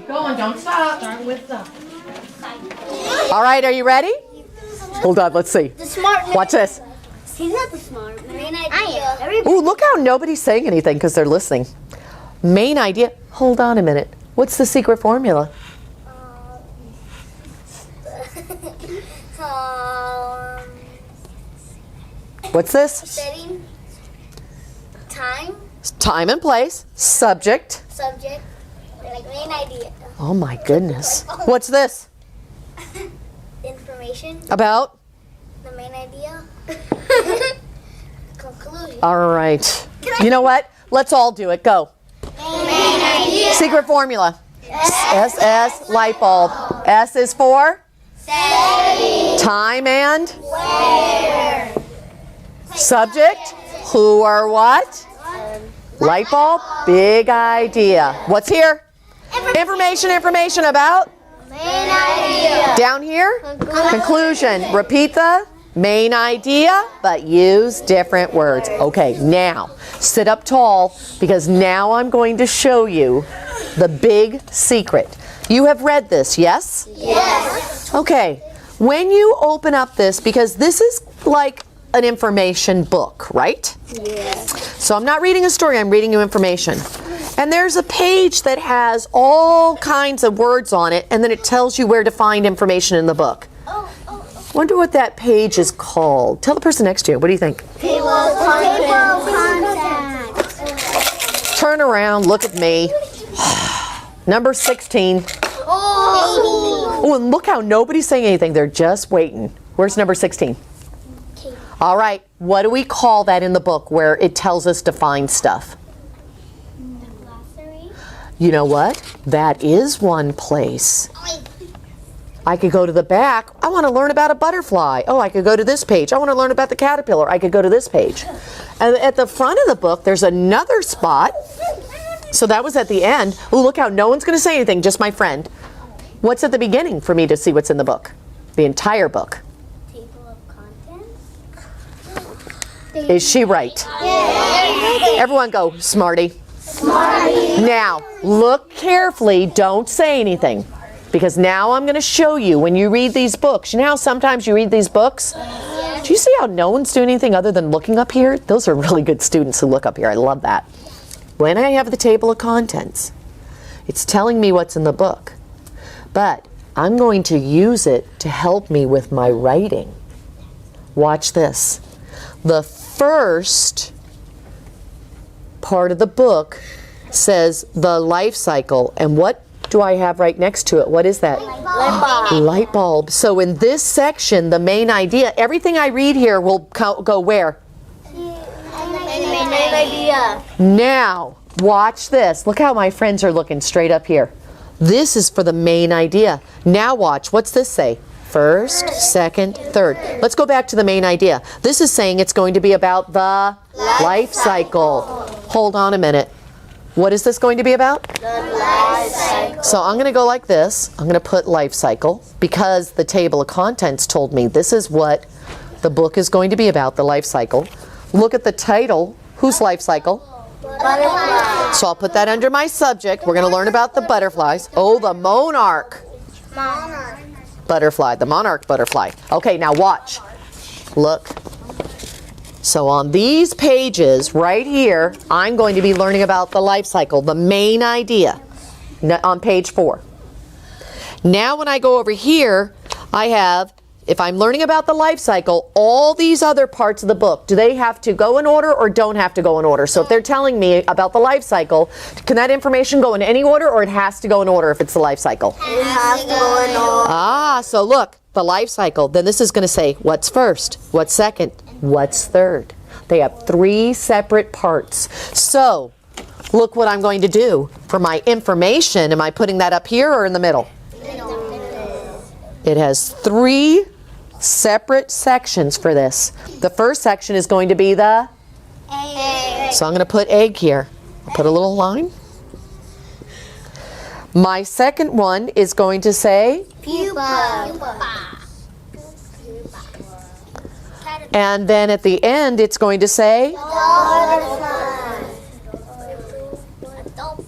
going, don't stop. Start with the. All right, are you ready? Hold on, let's see. The smart man. Watch this. He's not the smart man. I am. Ooh, look how nobody's saying anything because they're listening. Main idea. Hold on a minute. What's the secret formula? What's this? Setting. Time. Time and place. Subject. Subject. Like main idea. Oh my goodness. What's this? Information. About? The main idea. Conclusion. All right. You know what? Let's all do it. Go. Main idea. Secret formula. S, light bulb. S is for? Setting. Time and? Where. Subject? Who or what? Light bulb? Big idea. What's here? Information about? Main idea. Down here? Conclusion. Repeat the main idea, but use different words. Okay, now sit up tall because now I'm going to show you the big secret. You have read this, yes? Yes. Okay, when you open up this, because this is like an information book, right? Yes. So I'm not reading a story, I'm reading you information. And there's a page that has all kinds of words on it, and then it tells you where to find information in the book. Wonder what that page is called. Tell the person next to you. What do you think? Table of contents. Turn around, look at me. Number 16. Oh, and look how nobody's saying anything. They're just waiting. Where's number 16? All right, what do we call that in the book where it tells us to find stuff? You know what? That is one place. I could go to the back. I want to learn about a butterfly. Oh, I could go to this page. I want to learn about the caterpillar. I could go to this page. And at the front of the book, there's another spot. So that was at the end. Oh, look how no one's going to say anything, just my friend. What's at the beginning for me to see what's in the book? The entire book. Table of contents. Is she right? Everyone go, Smarty. Smarty. Now, look carefully. Don't say anything. Because now I'm going to show you when you read these books. You know how sometimes you read these books? Do you see how no one's doing anything other than looking up here? Those are really good students who look up here. I love that. When I have the table of contents, it's telling me what's in the book. But I'm going to use it to help me with my writing. Watch this. The first part of the book says the life cycle. And what do I have right next to it? What is that? Light bulb. Light bulb. So in this section, the main idea, everything I read here will go where? Main idea. Now, watch this. Look how my friends are looking straight up here. This is for the main idea. Now watch. What's this say? First, second, third. Let's go back to the main idea. This is saying it's going to be about the life cycle. Hold on a minute. What is this going to be about? The life cycle. So I'm going to go like this. I'm going to put life cycle because the table of contents told me this is what the book is going to be about, the life cycle. Look at the title. Whose life cycle? Butterfly. So I'll put that under my subject. We're going to learn about the butterflies. Oh, the monarch Monarch. butterfly, the monarch butterfly. Okay, now watch. Look. So on these pages right here, I'm going to be learning about the life cycle, the main idea, on page 4. Now when I go over here, I have, if I'm learning about the life cycle, all these other parts of the book, do they have to go in order or don't have to go in order? So if they're telling me about the life cycle, can that information go in any order or it has to go in order if it's the life cycle? It has to go in order. Ah, so look, the life cycle. Then this is going to say what's first, what's second, what's third. They have 3 separate parts. So look what I'm going to do for my information. Am I putting that up here or in the middle? It has 3 separate sections for this. The first section is going to be the Egg. So I'm going to put egg here. I'll put a little line. My second one is going to say Pupa. and then at the end it's going to say Butterfly.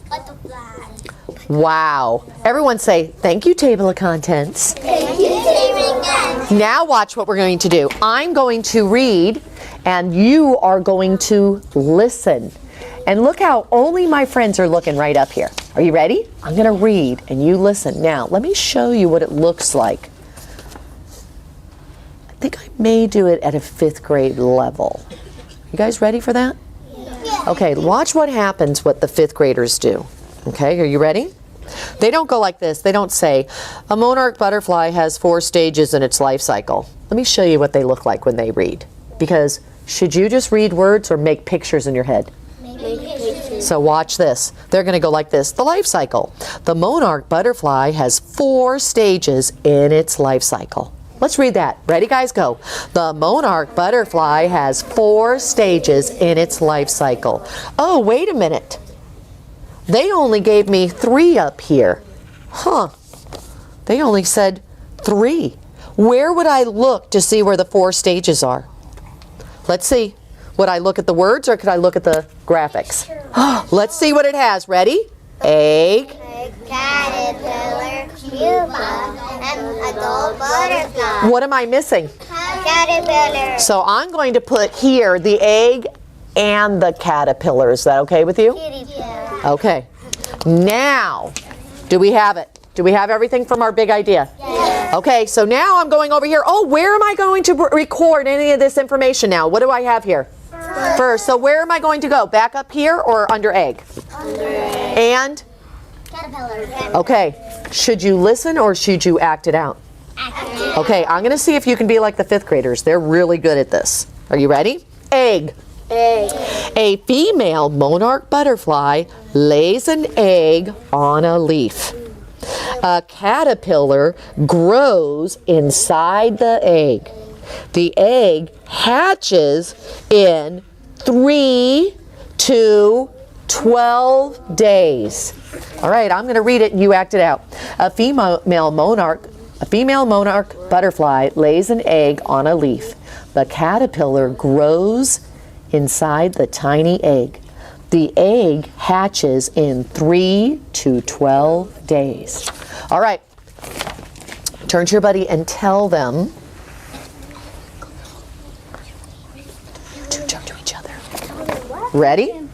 Butterfly. Wow. Everyone say, thank you, table of contents. Thank you. Now watch what we're going to do. I'm going to read, and you are going to listen. And look how only my friends are looking right up here. Are you ready? I'm going to read, and you listen. Now, let me show you what it looks like. I think I may do it at a 5th grade level. You guys ready for that? Yeah. Okay, watch what happens, what the 5th graders do. Okay, are you ready? They don't go like this. They don't say, a monarch butterfly has 4 stages in its life cycle. Let me show you what they look like when they read. Because should you just read words or make pictures in your head? So watch this. They're going to go like this. The life cycle. The monarch butterfly has 4 stages in its life cycle. Let's read that. Ready, guys? Go. The monarch butterfly has 4 stages in its life cycle. Oh, wait a minute. They only gave me 3 up here. Huh. They only said 3. Where would I look to see where the 4 stages are? Let's see. Would I look at the words or could I look at the graphics? Let's see what it has. Ready? Egg. Caterpillar, pupa, and adult butterfly. What am I missing? Caterpillar. So I'm going to put here the egg and the caterpillar. Is that okay with you? Okay. Now, do we have it? Do we have everything from our big idea? Yes. Okay, so now I'm going over here. Oh, where am I going to record any of this information now? What do I have here? First. So where am I going to go? Back up here or under egg? Under egg. And? Caterpillar. Okay. Should you listen or should you act it out? Act. Okay, I'm going to see if you can be like the 5th graders. They're really good at this. Are you ready? Egg. Egg. A female monarch butterfly lays an egg on a leaf. A caterpillar grows inside the egg. The egg hatches in 3 to 12 days. All right, I'm going to read it and you act it out. A female monarch butterfly lays an egg on a leaf. The caterpillar grows inside the tiny egg. The egg hatches in 3 to 12 days. All right. Turn to your buddy and tell them. You 2 turn to each other. Ready?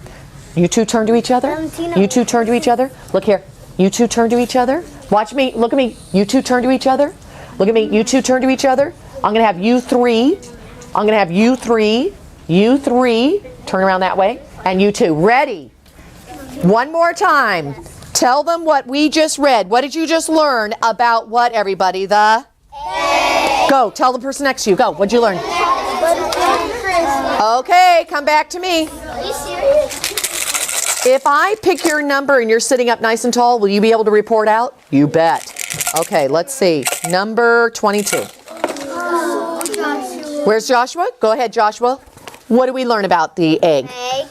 You 2 turn to each other. You 2 turn to each other. Look here. You 2 turn to each other. Watch me. Look at me. You 2 turn to each other. Look at me. You 2 turn to each other. I'm going to have you 3. I'm going to have you 3. You 3. Turn around that way. And you 2. Ready? One more time. Tell them what we just read. What did you just learn about what, everybody? The egg. Go. Tell the person next to you. Go. What'd you learn? Okay. Come back to me. Are you serious? If I pick your number and you're sitting up nice and tall, will you be able to report out? You bet. Okay. Let's see. Number 22. Where's Joshua? Go ahead, Joshua. What did we learn about the egg? Egg,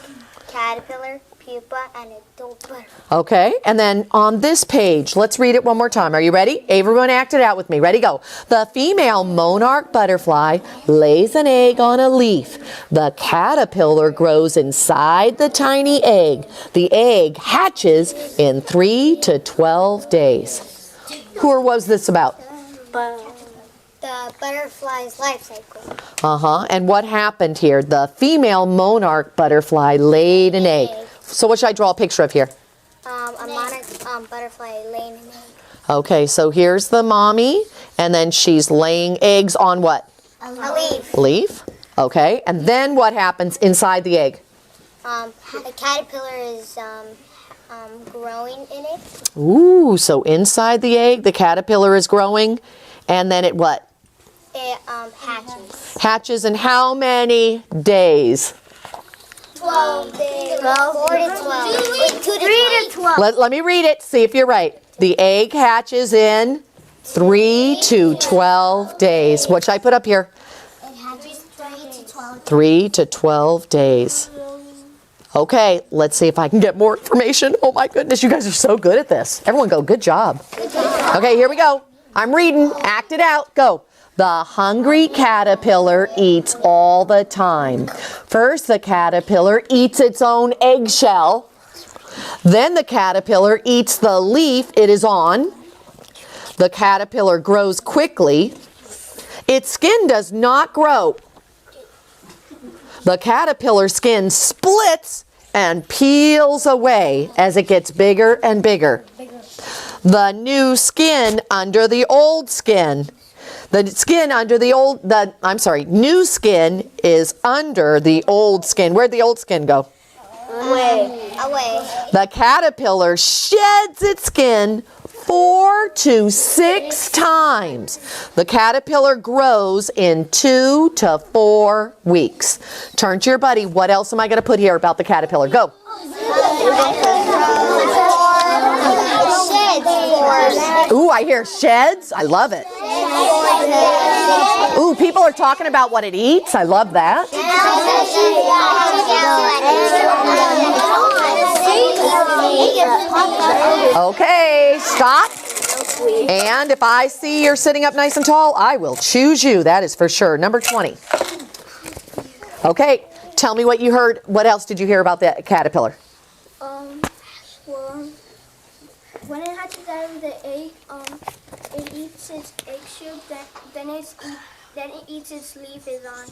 caterpillar, pupa, and adult butterfly. Okay, and then on this page, let's read it one more time. Are you ready? Everyone act it out with me. Ready, go. The female monarch butterfly lays an egg on a leaf. The caterpillar grows inside the tiny egg. The egg hatches in 3 to 12 days. Who was this about? The butterfly's life cycle. And what happened here? The female monarch butterfly laid an egg. So what should I draw a picture of here? A monarch butterfly laying an egg. Okay, so here's the mommy, and then she's laying eggs on what? A leaf. Leaf. Okay, and then what happens inside the egg? The caterpillar is growing in it. Ooh, so inside the egg, the caterpillar is growing, and then it what? It hatches. Hatches in how many days? 12 days. 4 to 12. Wait, 2 to 3 to 12. Let me read it, see if you're right. The egg hatches in 3 to 12 days. What should I put up here? It hatches 3 to 12. 3 to 12 days. Okay, let's see if I can get more information. Oh my goodness, you guys are so good at this. Everyone go, good job. Okay, here we go. I'm reading. Act it out. Go. The hungry caterpillar eats all the time. First, the caterpillar eats its own eggshell. Then the caterpillar eats the leaf it is on. The caterpillar grows quickly. Its skin does not grow. The caterpillar skin splits and peels away as it gets bigger and bigger. The new skin under the old skin. New skin is under the old skin. Where'd the old skin go? Away. The caterpillar sheds its skin 4 to 6 times. The caterpillar grows in 2 to 4 weeks. Turn to your buddy. What else am I going to put here about the caterpillar? Go. Ooh, I hear sheds. I love it. Ooh, people are talking about what it eats. I love that. Okay, stop. And if I see you're sitting up nice and tall, I will choose you. That is for sure. Number 20. Okay, tell me what you heard. What else did you hear about the caterpillar? Well, when it hatches out of the egg, it eats its eggshell, then it eats its leaf is on.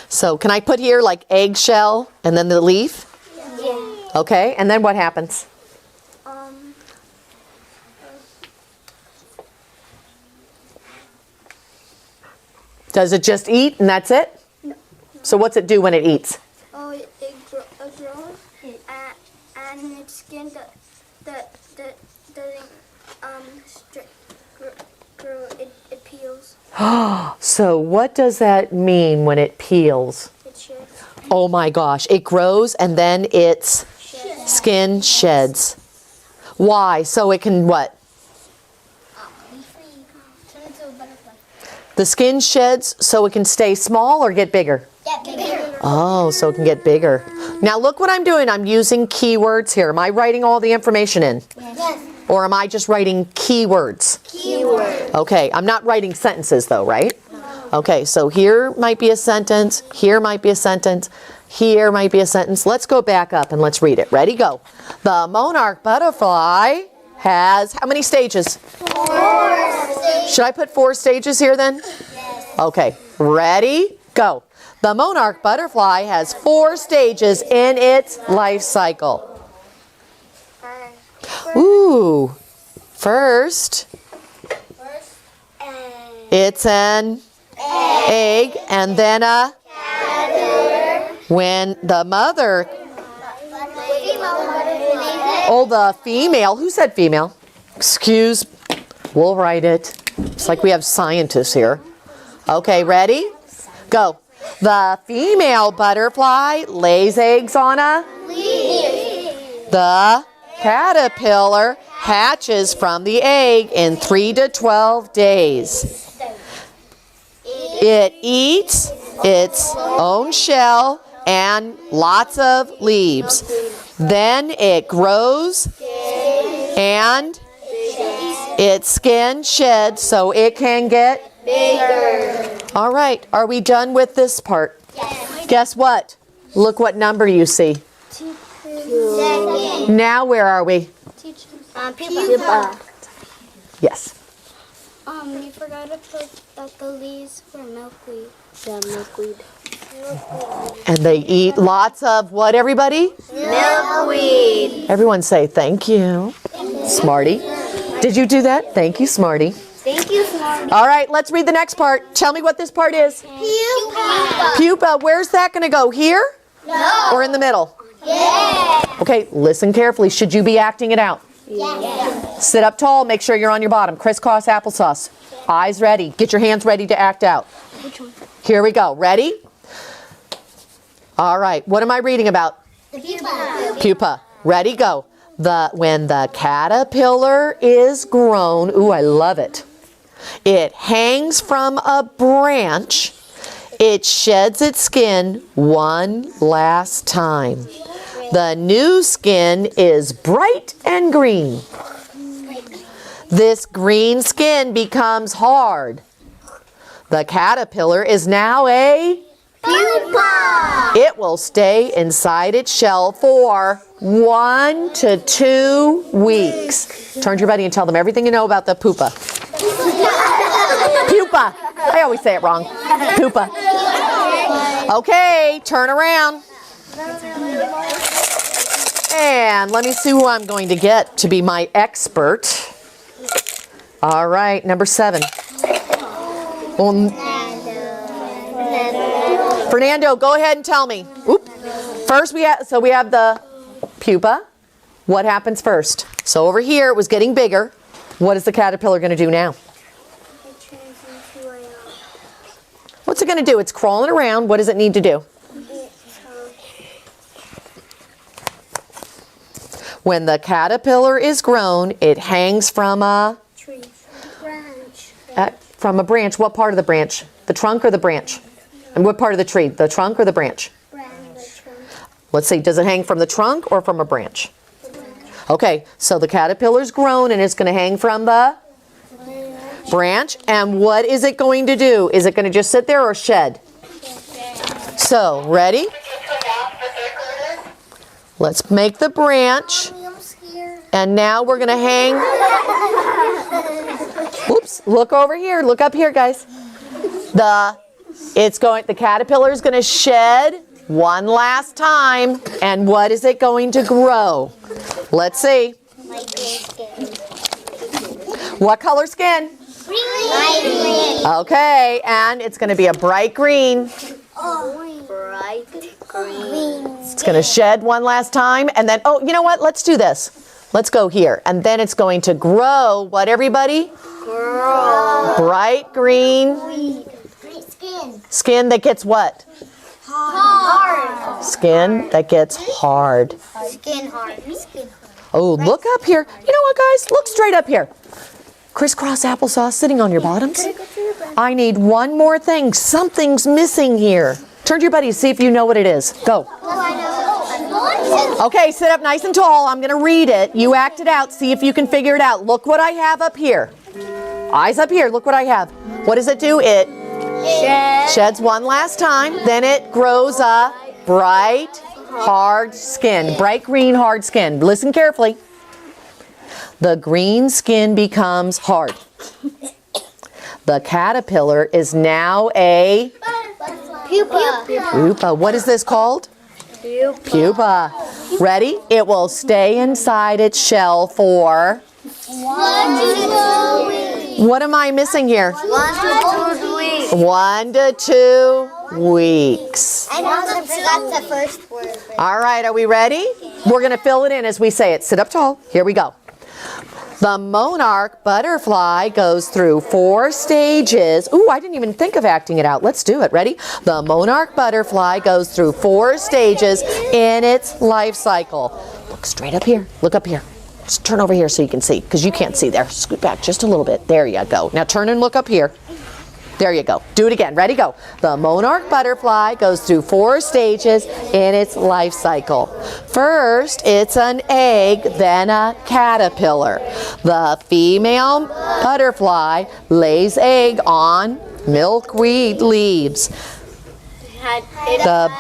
So can I put here like eggshell and then the leaf? Yeah. Okay, and then what happens? Does it just eat and that's it? No. So what's it do when it eats? Oh, it grows, and its skin doesn't grow. It peels. So what does that mean when it peels? It sheds. Oh my gosh, it grows and then its skin sheds. Why? So it can what? Turn into a butterfly. The skin sheds so it can stay small or get bigger? Get bigger. Oh, so it can get bigger. Now look what I'm doing. I'm using keywords here. Am I writing all the information in? Yes. Or am I just writing keywords? Keyword. Okay, I'm not writing sentences though, right? Okay, so here might be a sentence, here might be a sentence, here might be a sentence. Let's go back up and let's read it. Ready, go. The monarch butterfly has how many stages? 4 stages. Should I put 4 stages here then? Yes. Okay, ready, go. The monarch butterfly has 4 stages in its life cycle. Ooh, first, it's an egg and then a caterpillar. When the mother, oh, the female, who said female? Excuse, we'll write it. It's like we have scientists here. Okay, ready? Go. The female butterfly lays eggs on a leaf. The caterpillar hatches from the egg in 3 to 12 days. It eats its own shell and lots of leaves. Then it grows and its skin sheds so it can get bigger. All right, are we done with this part? Yes. Guess what? Look what number you see. Second. Now where are we? Pupa. Yes. You forgot to put that the leaves were milkweed. The milkweed. And they eat lots of what, everybody? Milkweed. Everyone say thank you. Smarty. Did you do that? Thank you, Smarty. Thank you, Smarty. All right, let's read the next part. Tell me what this part is. Pupa. Pupa, where's that going to go? Here? No. Or in the middle? Yeah. Okay, listen carefully. Should you be acting it out? Yes. Sit up tall. Make sure you're on your bottom. Crisscross applesauce. Eyes ready. Get your hands ready to act out. Which one? Here we go. Ready? All right. What am I reading about? The pupa. Pupa. Ready? Go. When the caterpillar is grown, ooh, I love it. It hangs from a branch. It sheds its skin one last time. The new skin is bright and green. This green skin becomes hard. The caterpillar is now a Pupa. It will stay inside its shell for 1 to 2 weeks. Turn to your buddy and tell them everything you know about the pupa. Pupa. I always say it wrong. Pupa. Okay, turn around. And let me see who I'm going to get to be my expert. All right, number 7. Fernando, go ahead and tell me. Oop. First, we have the pupa. What happens first? So over here, it was getting bigger. What is the caterpillar going to do now? What's it going to do? It's crawling around. What does it need to do? When the caterpillar is grown, it hangs from a Tree. Branch. from a branch. What part of the branch? The trunk or the branch? And what part of the tree? The trunk or the branch? Branch. Let's see, does it hang from the trunk or from a branch? Okay, so the caterpillar's grown and it's going to hang from the branch. And what is it going to do? Is it going to just sit there or shed? So, ready? Let's make the branch. And now we're going to hang. Oops, look over here. Look up here, guys. The caterpillar is going to shed one last time. And what is it going to grow? Let's see. What color skin? Green. Okay, and it's going to be a bright green. Bright green. It's going to shed one last time. And then, oh, you know what? Let's do this. Let's go here. And then it's going to grow. What, everybody? Grow. Bright green. Skin. Skin that gets what? Hard. Skin that gets hard. Skin hard. Oh, look up here. You know what, guys? Look straight up here. Crisscross applesauce sitting on your bottoms. I need one more thing. Something's missing here. Turn to your buddy, see if you know what it is. Go. Okay, sit up nice and tall. I'm going to read it. You act it out. See if you can figure it out. Look what I have up here. Eyes up here. Look what I have. What does it do? It sheds one last time. Then it grows a bright, hard skin. Bright green, hard skin. Listen carefully. The green skin becomes hard. The caterpillar is now a Pupa. pupa. What is this called? Pupa. Ready? It will stay inside its shell for... 1 to 2 weeks. What am I missing here? 1 to 2 weeks. 1 to 2 weeks. I also forgot the first word. All right, are we ready? We're going to fill it in as we say it. Sit up tall. Here we go. The monarch butterfly goes through 4 stages. Ooh, I didn't even think of acting it out. Let's do it. Ready? The monarch butterfly goes through 4 stages in its life cycle. Look straight up here. Look up here. Just turn over here so you can see, because you can't see there. Scoot back just a little bit. There you go. Now turn and look up here. There you go. Do it again. Ready? Go. The monarch butterfly goes through 4 stages in its life cycle. First, it's an egg, then a caterpillar. The female butterfly lays egg on milkweed leaves. The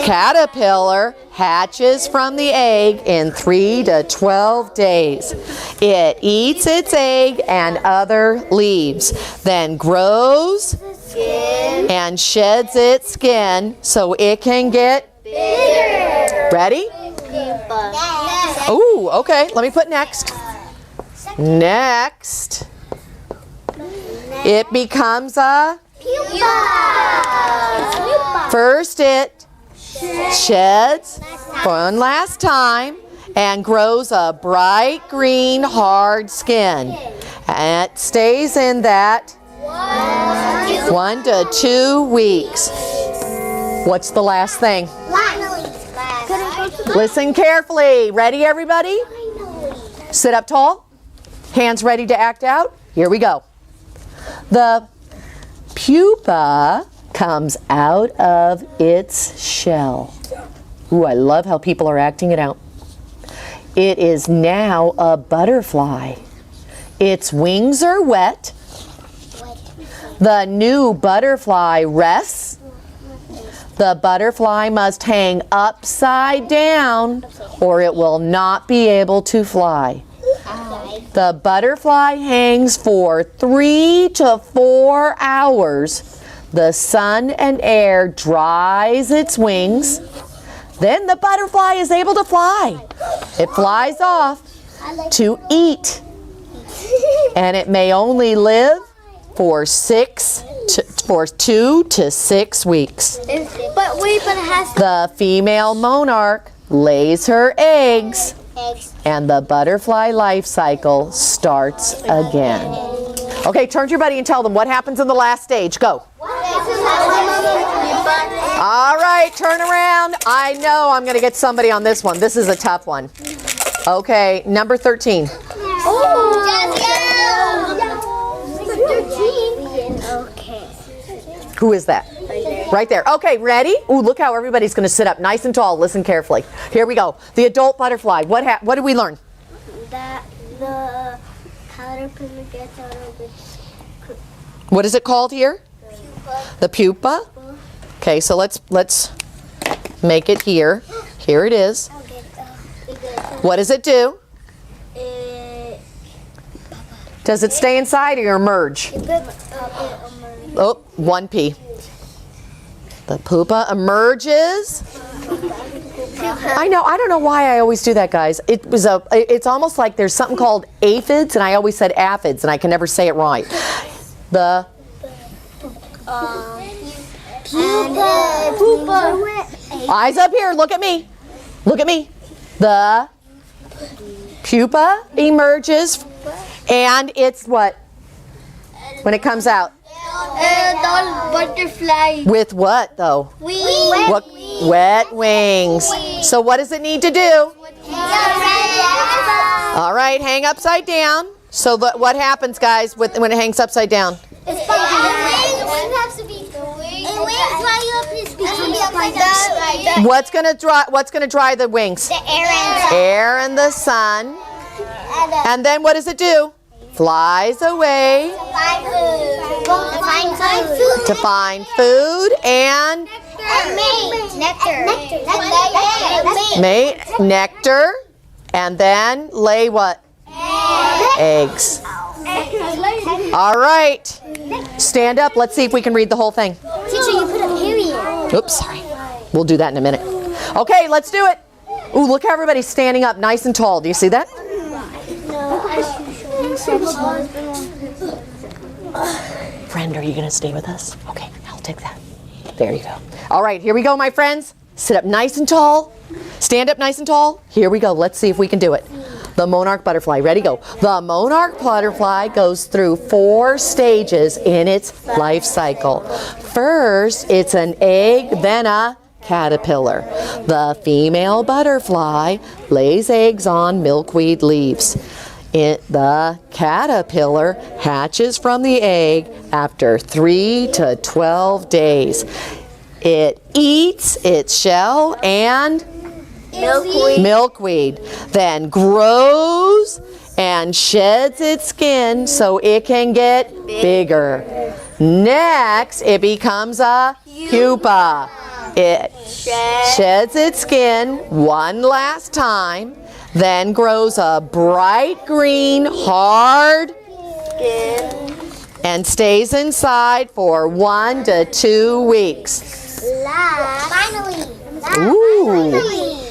caterpillar hatches from the egg in 3 to 12 days. It eats its egg and other leaves, then grows and sheds its skin so it can get bigger. Ready? Ooh, okay. Let me put next. Next, it becomes a first it sheds one last time and grows a bright green hard skin. And it stays in that 1 to 2 weeks. What's the last thing? Listen carefully. Ready, everybody? Sit up tall. Hands ready to act out. Here we go. The pupa comes out of its shell. Ooh, I love how people are acting it out. It is now a butterfly. Its wings are wet. The new butterfly rests. The butterfly must hang upside down or it will not be able to fly. The butterfly hangs for 3 to 4 hours. The sun and air dries its wings. Then the butterfly is able to fly. It flies off to eat. And it may only live for 2 to 6 weeks. But wait, but it has The female monarch lays her eggs eggs. and the butterfly life cycle starts again. Okay, turn to your buddy and tell them what happens in the last stage. Go. All right, turn around. I know I'm going to get somebody on this one. This is a tough one. Okay, number 13. Okay. Who is that? Right there. Okay, ready? Ooh, look how everybody's going to sit up nice and tall. Listen carefully. Here we go. The adult butterfly. What did we learn? That the caterpillar gets out of its What is it called here? The pupa. Okay, so let's make it here. Here it is. What does it do? Does it stay inside or emerge? Oh, 1P. The pupa emerges. I know. I don't know why I always do that, guys. It's almost like there's something called aphids, and I always said aphids, and I can never say it right. The pupa. eyes up here. Look at me. Look at me. The pupa emerges, and it's what? When it comes out. Adult butterfly. With what, though? Wings. What? Wet wings. So what does it need to do? All right, hang upside down. So what happens, guys, when it hangs upside down? It's fine. Wings have to be What's gonna dry the wings? The air Air and the sun. And then what does it do? Flies away to find food and nectar, and then lay what? Eggs. All right. Stand up. Let's see if we can read the whole thing. Teacher, you put a period. Oops, sorry. We'll do that in a minute. Okay, let's do it. Ooh, look how everybody's standing up nice and tall. Do you see that? Friend, are you going to stay with us? Okay, I'll take that. There you go. All right, here we go, my friends. Sit up nice and tall. Stand up nice and tall. Here we go. Let's see if we can do it. The monarch butterfly. Ready, go. The monarch butterfly goes through 4 stages in its life cycle. First, it's an egg, then a caterpillar. The female butterfly lays eggs on milkweed leaves. The caterpillar hatches from the egg after 3 to 12 days. It eats its shell and milkweed, then grows and sheds its skin so it can get bigger. Next, it becomes a pupa. It sheds its skin one last time, then grows a bright green, hard skin and stays inside for 1 to 2 weeks. Finally. Ooh.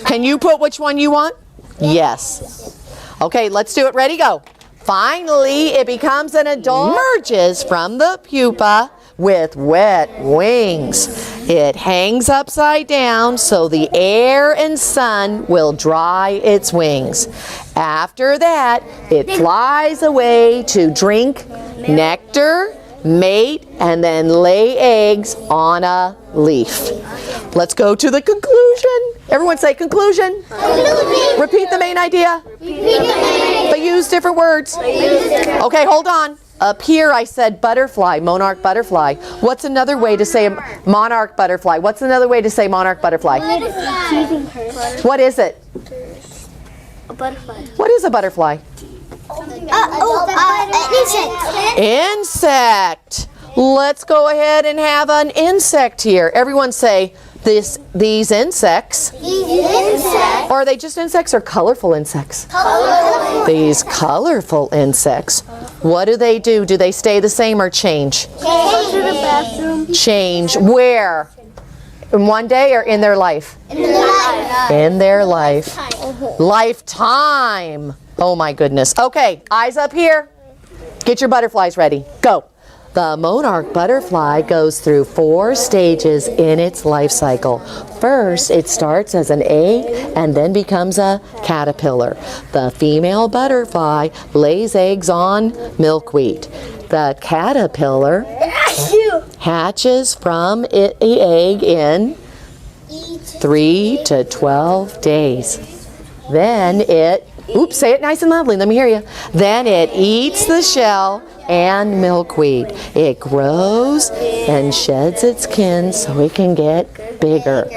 Can you put which one you want? Yes. Okay, let's do it. Ready, go. Finally, it becomes an adult. Emerges from the pupa with wet wings. It hangs upside down so the air and sun will dry its wings. After that, it flies away to drink nectar, mate, and then lay eggs on a leaf. Let's go to the conclusion. Everyone say conclusion. Conclusion. Repeat the main idea. But use different words. Okay, hold on. Up here I said butterfly, monarch butterfly. What's another way to say monarch butterfly? What's another way to say monarch butterfly? What is it? A butterfly. What is a butterfly? Insect. Let's go ahead and have an insect here. Everyone say These insects, or are they just insects or colorful insects? Colorful. These colorful insects, what do? Do they stay the same or change? Go to the bathroom. Change where? In one day or in their life? In the life. In their life. Lifetime. Oh my goodness. Okay, eyes up here. Get your butterflies ready. Go. The monarch butterfly goes through 4 stages in its life cycle. First, it starts as an egg and then becomes a caterpillar. The female butterfly lays eggs on milkweed. The caterpillar hatches from the egg in 3 to 12 days. Then it, oops, say it nice and loudly, let me hear you. Then it eats the shell and milkweed. It grows and sheds its skin so it can get bigger.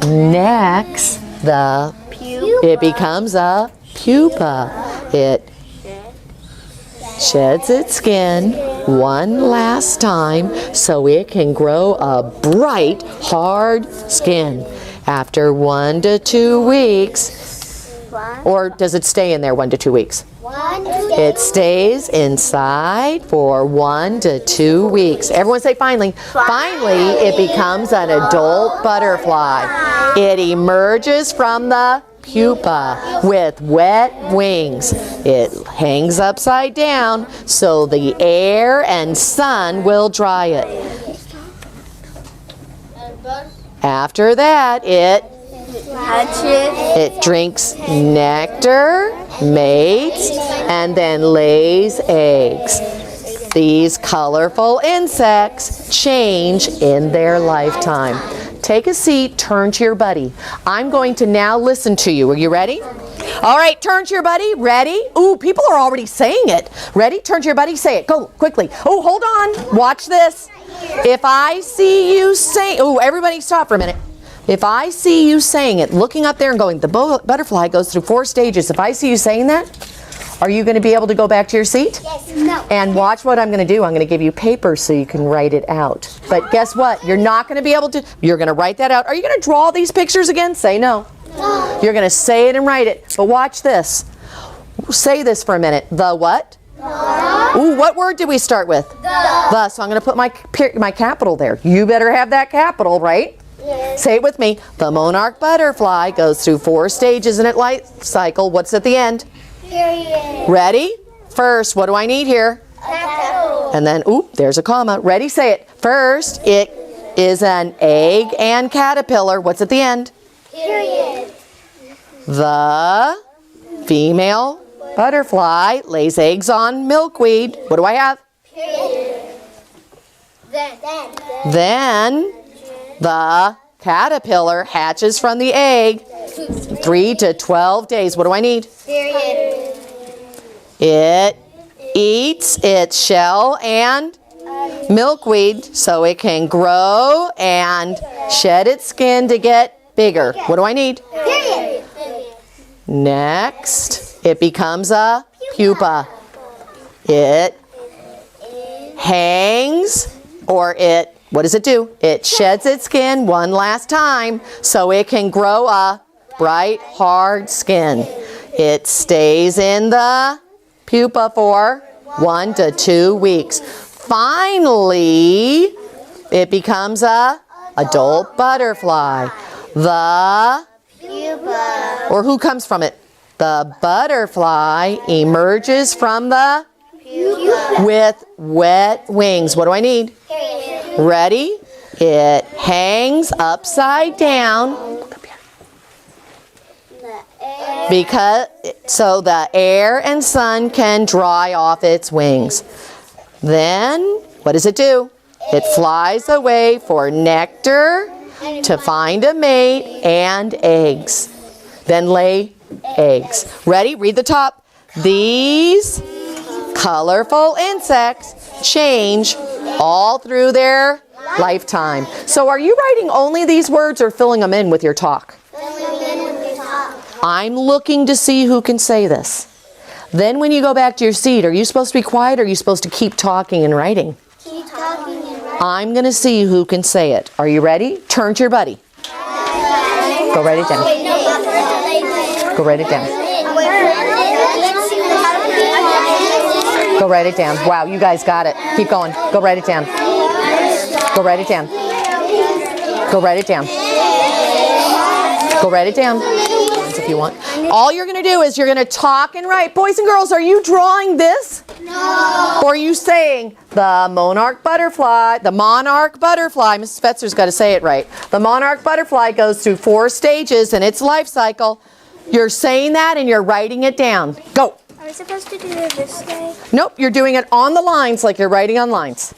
Next, it becomes a pupa. It sheds its skin one last time so it can grow a bright, hard skin. After 1 to 2 weeks, or does it stay in there 1 to 2 weeks? It stays inside for 1 to 2 weeks. Everyone say finally. Finally, it becomes an adult butterfly. It emerges from the pupa with wet wings. It hangs upside down so the air and sun will dry it. After that, it drinks nectar, mates, and then lays eggs. These colorful insects change in their lifetime. Take a seat, turn to your buddy. I'm going to now listen to you. Are you ready? All right, turn to your buddy. Ready? Ooh, people are already saying it. Ready? Turn to your buddy. Say it. Go, quickly. Oh, hold on. Watch this. If I see you say, oh, everybody stop for a minute. If I see you saying it, looking up there and going, the butterfly goes through 4 stages. If I see you saying that, are you going to be able to go back to your seat? Yes. No. And watch what I'm going to do. I'm going to give you paper so you can write it out. But guess what? You're not going to be able to. You're going to write that out. Are you going to draw these pictures again? Say no. No. You're going to say it and write it. But watch this. Say this for a minute. The what? The. Ooh, what word did we start with? The. So I'm going to put my capital there. You better have that capital, right? Yes. Say it with me. The monarch butterfly goes through 4 stages in its life cycle. What's at the end? Period. Ready? First, what do I need here? Capital. And then, oop, there's a comma. Ready? Say it. First, it is an egg and caterpillar. What's at the end? Period. The female butterfly lays eggs on milkweed. What do I have? Period. Then the caterpillar hatches from the egg. 3 to 12 days. What do I need? Period. It eats its shell and milkweed so it can grow and shed its skin to get bigger. What do I need? Period. Next, it becomes a pupa. It hangs, or what does it do? It sheds its skin one last time so it can grow a bright, hard skin. It stays in the pupa for 1 to 2 weeks. Finally, it becomes a adult butterfly. The Pupa. Or who comes from it? The butterfly emerges from the Pupa. with wet wings. What do I need? Period. Ready? It hangs upside down so the air and sun can dry off its wings. Then, what does it do? It flies away for nectar to find a mate and eggs. Then lay eggs. Ready? Read the top. These colorful insects change all through their lifetime. So are you writing only these words or filling them in with your talk? I'm looking to see who can say this. Then when you go back to your seat, are you supposed to be quiet or are you supposed to keep talking and writing? Keep talking and writing. I'm going to see who can say it. Are you ready? Turn to your buddy. Go write it down. Go write it down. Go write it down. Wow, you guys got it. Keep going. Go write it down. Go write it down. Go write it down. Go write it down. If you want. All you're going to do is you're going to talk and write. Boys and girls, are you drawing this? No. Or are you saying the monarch butterfly, Mrs. Fetzer's got to say it right. The monarch butterfly goes through 4 stages in its life cycle. You're saying that and you're writing it down. Go. Are we supposed to do it this way? Nope, you're doing it on the lines like you're writing on lines.